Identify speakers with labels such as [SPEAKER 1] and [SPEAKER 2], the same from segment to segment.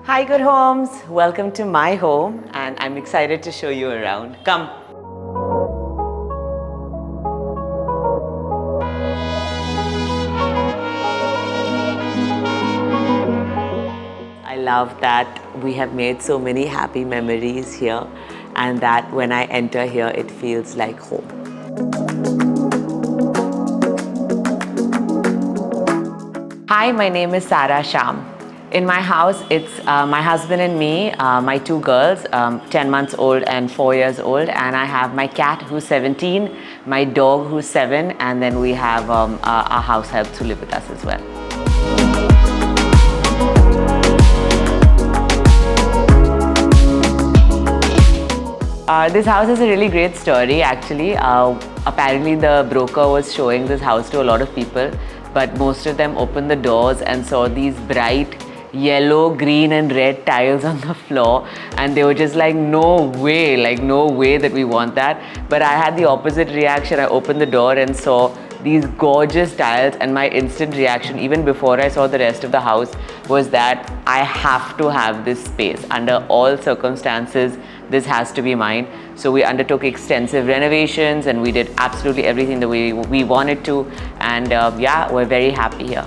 [SPEAKER 1] Hi Good Homes, welcome to my home and I'm excited to show you around. Come. I love that we have made so many happy memories here and that when I enter here it feels like home. Hi, my name is Sham. In my house, it's my husband and me, my two girls, 10 months old and 4 years old, and I have my cat who's 17, my dog who's 7, and then we have our house helps who live with us as well. This house has a really great story actually. Apparently the broker was showing this house to a lot of people, but most of them opened the doors and saw these bright yellow, green and red tiles on the floor, and they were just like, no way that we want that. But I had the opposite reaction. I opened the door and saw these gorgeous tiles, and my instant reaction, even before I saw the rest of the house, was that I have to have this space. Under all circumstances, this has to be mine. So we undertook extensive renovations and we did absolutely everything the way we wanted to, and yeah, we're very happy here.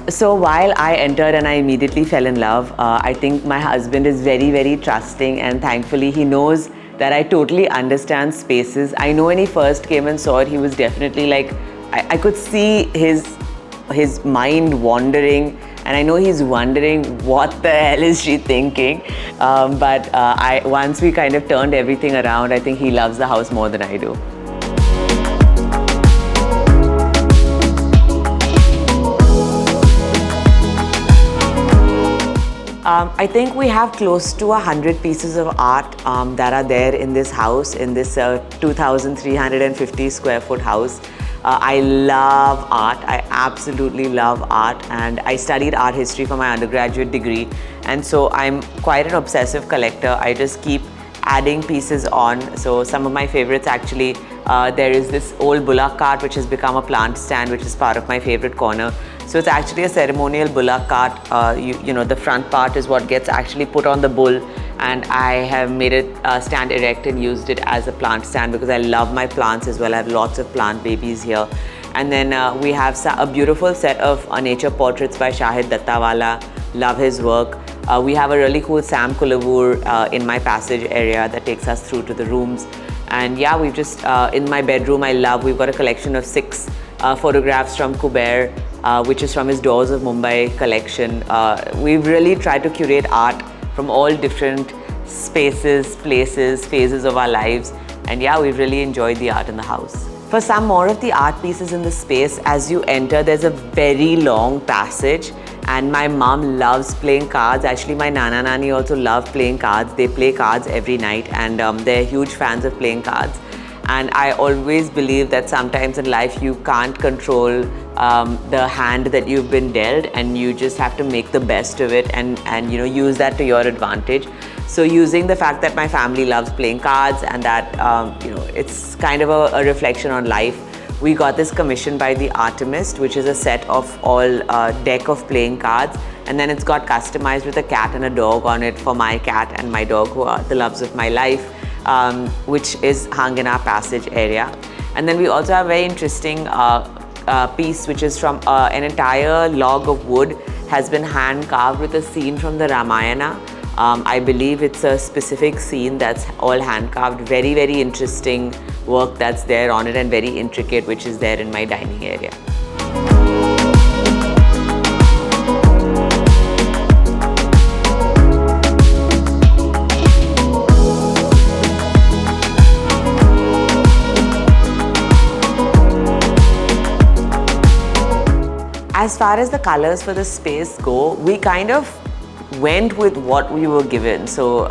[SPEAKER 1] So while I entered and I immediately fell in love, I think my husband is very trusting, and thankfully he knows that I totally understand spaces. I know when he first came and saw it, he was definitely like, I could see his mind wandering, and I know he's wondering what the hell is she thinking. But once we kind of turned everything around, I think he loves the house more than I do. I think we have close to 100 pieces of art that are there in this house, in this 2,350 square foot house. I love art. I absolutely love art, and I studied art history for my undergraduate degree, and so I'm quite an obsessive collector. I just keep adding pieces on. So some of my favorites actually, there is this old bullock cart which has become a plant stand, which is part of my favorite corner. So it's actually a ceremonial bullock cart. You know, the front part is what gets actually put on the bull, and I have made it stand erect and used it as a plant stand because I love my plants as well. I have lots of plant babies here. And then we have a beautiful set of nature portraits by Shahid Dattawala. Love his work. We have a really cool Sam Kulavur in my passage area that takes us through to the rooms. And yeah, we've just, in my bedroom, we've got a collection of 6 photographs from Kuber, which is from his Doors of Mumbai collection. We've really tried to curate art from all different spaces, places, phases of our lives. And yeah, we've really enjoyed the art in the house. For some more of the art pieces in the space, as you enter, there's a very long passage. And my mom loves playing cards. Actually, my Nana Nani also love playing cards. They play cards every night, and they're huge fans of playing cards. And I always believe that sometimes in life you can't control the hand that you've been dealt, and you just have to make the best of it and you know, use that to your advantage. So using the fact that my family loves playing cards and that you know, it's kind of a reflection on life, we got this commissioned by the Artemist, which is a set of all deck of playing cards, and then it's got customized with a cat and a dog on it for my cat and my dog, who are the loves of my life, which is hung in our passage area. And then we also have a very interesting piece, which is from an entire log of wood has been hand carved with a scene from the Ramayana. I believe it's a specific scene that's all hand carved. Very interesting work that's there on it, and very intricate, which is there in my dining area. As far as the colors for the space go, we kind of went with what we were given. So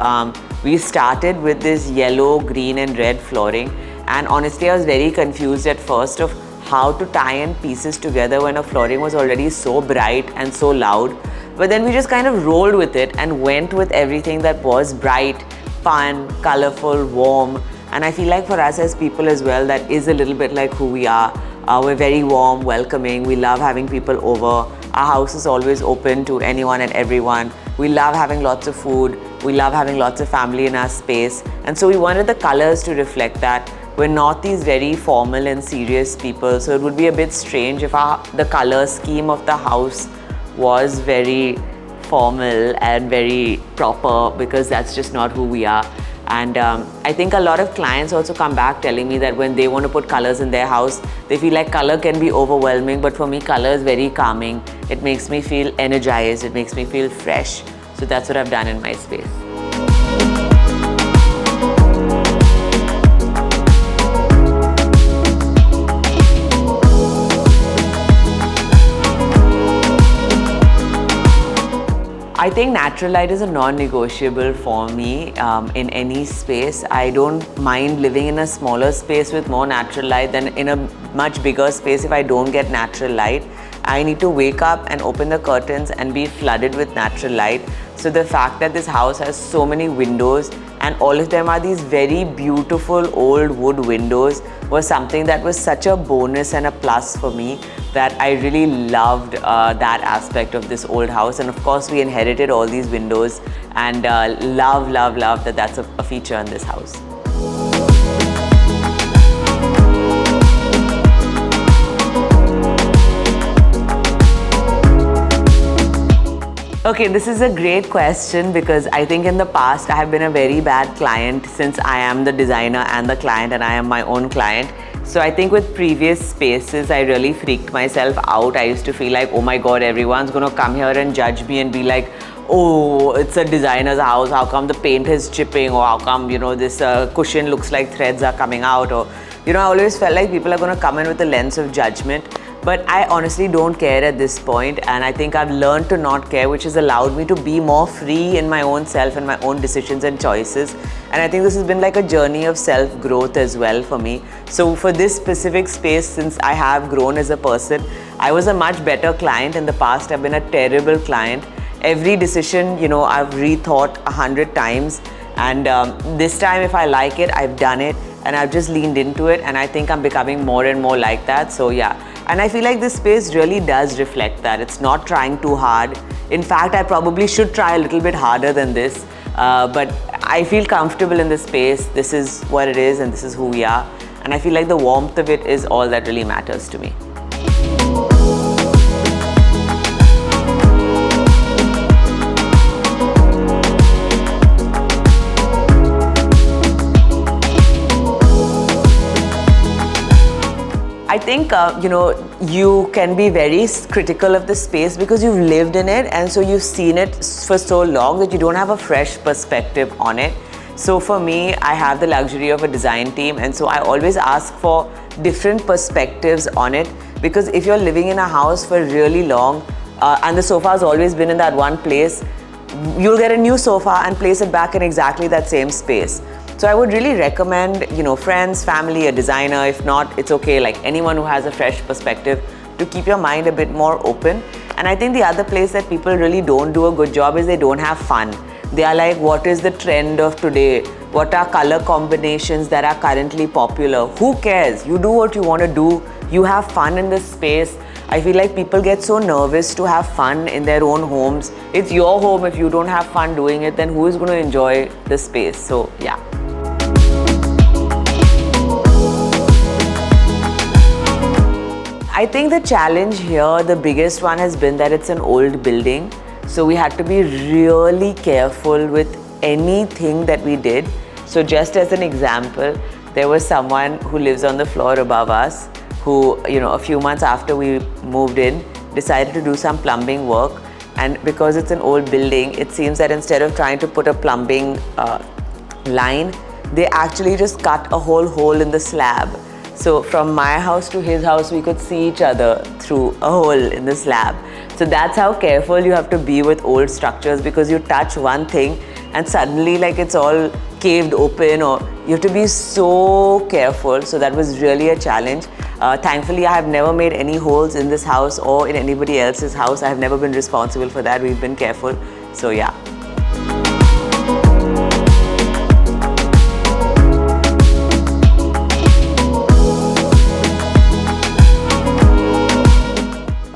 [SPEAKER 1] we started with this yellow, green and red flooring, and honestly I was very confused at first of how to tie in pieces together when a flooring was already so bright and so loud. But then we just kind of rolled with it and went with everything that was bright, fun, colorful, warm. And I feel like for us as people as well, that is a little bit like who we are. We're very warm, welcoming. We love having people over. Our house is always open to anyone and everyone. We love having lots of food. We love having lots of family in our space. And so we wanted the colors to reflect that. We're not these very formal and serious people, so it would be a bit strange if the color scheme of the house was very formal and very proper, because that's just not who we are. And I think a lot of clients also come back telling me that when they want to put colors in their house, they feel like color can be overwhelming, but for me, color is very calming. It makes me feel energized, it makes me feel fresh. So that's what I've done in my space. I think natural light is a non-negotiable for me in any space. I don't mind living in a smaller space with more natural light than in a much bigger space if I don't get natural light. I need to wake up and open the curtains and be flooded with natural light. So the fact that this house has so many windows and all of them are these very beautiful old wood windows was something that was such a bonus and a plus for me, that I really loved that aspect of this old house. And of course we inherited all these windows, and love that that's a feature in this house. Okay, this is a great question, because I think in the past I have been a very bad client, since I am the designer and the client and I am my own client. So I think with previous spaces, I really freaked myself out. I used to feel like, oh my God, everyone's gonna come here and judge me and be like, oh, it's a designer's house, how come the paint is chipping, or how come, you know, this cushion looks like threads are coming out, or, you know, I always felt like people are gonna come in with a lens of judgment. But I honestly don't care at this point, and I think I've learned to not care, which has allowed me to be more free in my own self and my own decisions and choices. And I think this has been like a journey of self-growth as well for me. So for this specific space, since I have grown as a person, I was a much better client in the past. I've been a terrible client. Every decision, you know, I've rethought 100 times. And this time, if I like it, I've done it, and I've just leaned into it. And I think I'm becoming more and more like that. So yeah. And I feel like this space really does reflect that. It's not trying too hard. In fact, I probably should try a little bit harder than this. But I feel comfortable in this space. This is what it is, and this is who we are. And I feel like the warmth of it is all that really matters to me. I think, you know, you can be very critical of the space because you've lived in it, and so you've seen it for so long that you don't have a fresh perspective on it. So for me, I have the luxury of a design team, and so I always ask for different perspectives on it, because if you're living in a house for really long and the sofa has always been in that one place, you'll get a new sofa and place it back in exactly that same space. So I would really recommend, you know, friends, family, a designer. If not, it's okay, like anyone who has a fresh perspective, to keep your mind a bit more open. And I think the other place that people really don't do a good job is they don't have fun. They are like, what is the trend of today? What are color combinations that are currently popular? Who cares? You do what you want to do. You have fun in this space. I feel like people get so nervous to have fun in their own homes. It's your home. If you don't have fun doing it, then who is going to enjoy the space? So yeah. I think the challenge here, the biggest one, has been that it's an old building. So we had to be really careful with anything that we did. So just as an example, there was someone who lives on the floor above us who, you know, a few months after we moved in, decided to do some plumbing work. And because it's an old building, it seems that instead of trying to put a plumbing line, they actually just cut a whole hole in the slab. So from my house to his house, we could see each other through a hole in the slab. So that's how careful you have to be with old structures, because you touch one thing and suddenly like it's all caved open, or you have to be so careful. So that was really a challenge. Thankfully, I have never made any holes in this house or in anybody else's house. I have never been responsible for that. We've been careful. So yeah.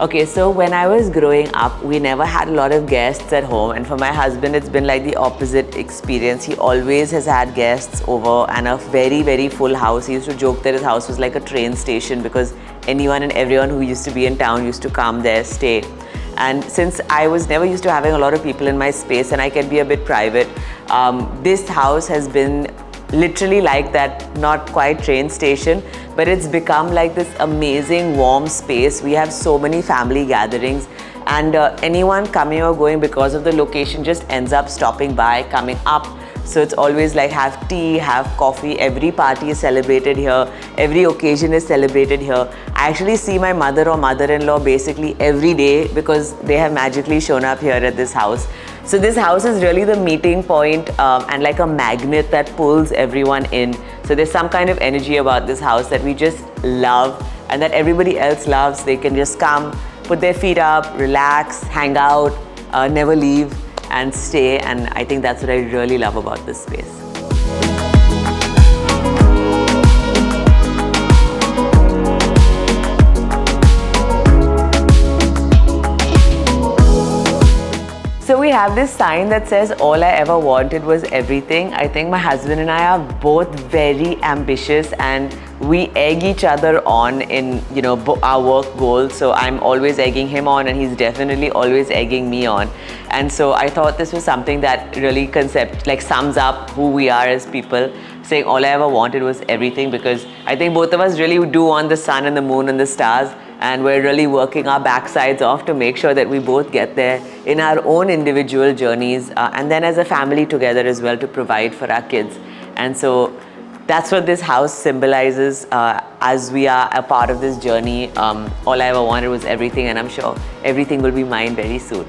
[SPEAKER 1] Okay, so when I was growing up, we never had a lot of guests at home, and for my husband, it's been like the opposite experience. He always has had guests over and a very, very full house. He used to joke that his house was like a train station because anyone and everyone who used to be in town used to come there, stay. And since I was never used to having a lot of people in my space and I can be a bit private, this house has been literally like that, not quite train station, but it's become like this amazing warm space. We have so many family gatherings, and anyone coming or going because of the location just ends up stopping by, coming up. So it's always like have tea, have coffee. Every party is celebrated here. Every occasion is celebrated here. I actually see my mother or mother-in-law basically every day because they have magically shown up here at this house. So this house is really the meeting point and like a magnet that pulls everyone in. So there's some kind of energy about this house that we just love and that everybody else loves. They can just come, put their feet up, relax, hang out, never leave and stay. And I think that's what I really love about this space. So we have this sign that says, all I ever wanted was everything. I think my husband and I are both very ambitious and we egg each other on in, you know, our work goals. So I'm always egging him on and he's definitely always egging me on. And so I thought this was something that really sums up who we are as people, saying all I ever wanted was everything, because I think both of us really do want the sun and the moon and the stars. And we're really working our backsides off to make sure that we both get there in our own individual journeys and then as a family together as well to provide for our kids. And so that's what this house symbolizes as we are a part of this journey. All I ever wanted was everything, and I'm sure everything will be mine very soon.